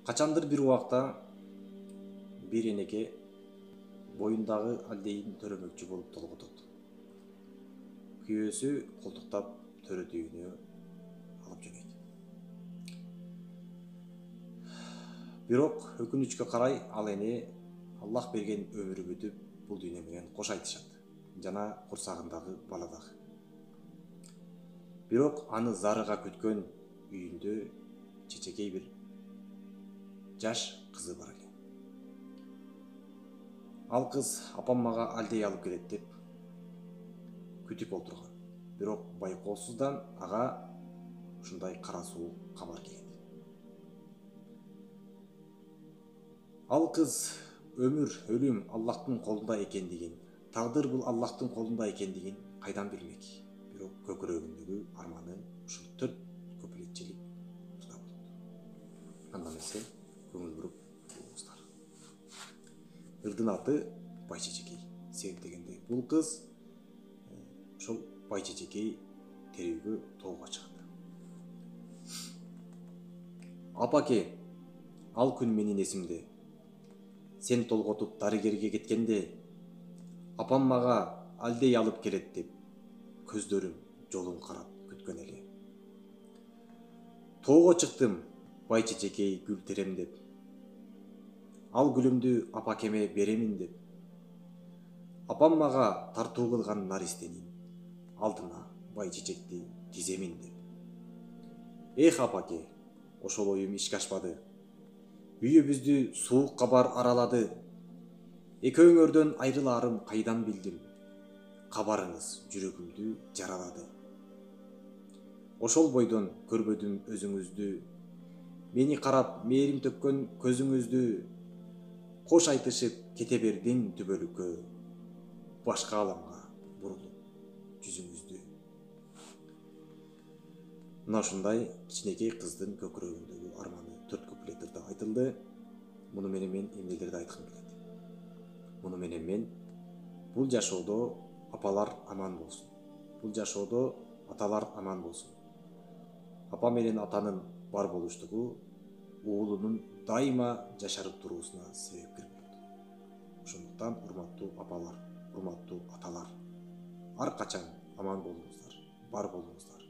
Качандыр бир убакта бир энеке боюндагы алдейин төрөмөкчү болуп толготот. Күйөөсү колтуктап төрөтүүнү алып жөнөйт. Бирок өкүнүчкө карай ал эне Аллах берген өмүрү бүтүп, бул дүйнө менен кош айтышат. Жана курсагындагы бала дагы. Бирок аны зарыга күткөн үйүндө чечекей бир жаш кызы бар экен. Ал кыз апаммага алдей алып келет деп күтүп отурган. Бирок байкоосуздан ага ушундай кара суу кабар келет. Ал кыз өмүр, өлүм Аллахтын колунда экендигин, тагдыр бул Аллахтын колунда экендигин кайдан билмек? Бирок көкүрөгүндөгү арманы ушул 4 куплетчилик турда болот. Андан эсе көңүл буруп угуңуздар. Ырдын аты Байчечекей. Себеп дегенде бул кыз ошол Байчечекей терүүгө тоого чыгат. Апаке, ал күн менин эсимде. Сен толготуп дарыгерге кеткенде, апам мага алдей алып келет деп, көздөрүм жолун карап күткөн эле. Тоого чыктым, Байчечекей гүл терем деп. Ал гүлүмдү апакеме беремин деп. Апам мага тартуу кылган наристенин алдына байчечекти тиземин деп. Эх апаке, ошол оюм ишке ашпады. Үйүбүздү суук кабар аралады. Экөөңөрдөн айрылаарым кайдан билдим. Кабарыңыз жүрөгүмдү жаралады. Ошол бойдон көрбөдүм өзүңүздү. Мени карап мээрим төккөн көзүңүздү. Кош айтышып кете бердиң түбөлүккө. Башка аламга бурулуп жүзүңүздү. Мына ушундай кичинекей кыздын көкүрөгүндөгү арманы 4 куплеттерде айтылды. Муну менен мен эмнелерди айткым келет? Муну менен мен бул жашоодо апалар аман болсун. Бул жашоодо аталар аман болсун. Апа менен атанын бар болуштугу уулунун дайыма жашарып туруусуна себепкер болот. Ошондуктан урматтуу апалар, урматтуу аталар, ар качан аман болуңуздар, бар болуңуздар.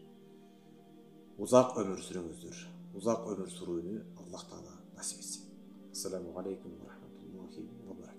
Узак өмүр сүрүңүздөр. Узак өмүр сүрүүнү Аллах Таала насип этсин. Ассаламу алейкум ва рахматуллахи ва баракатух.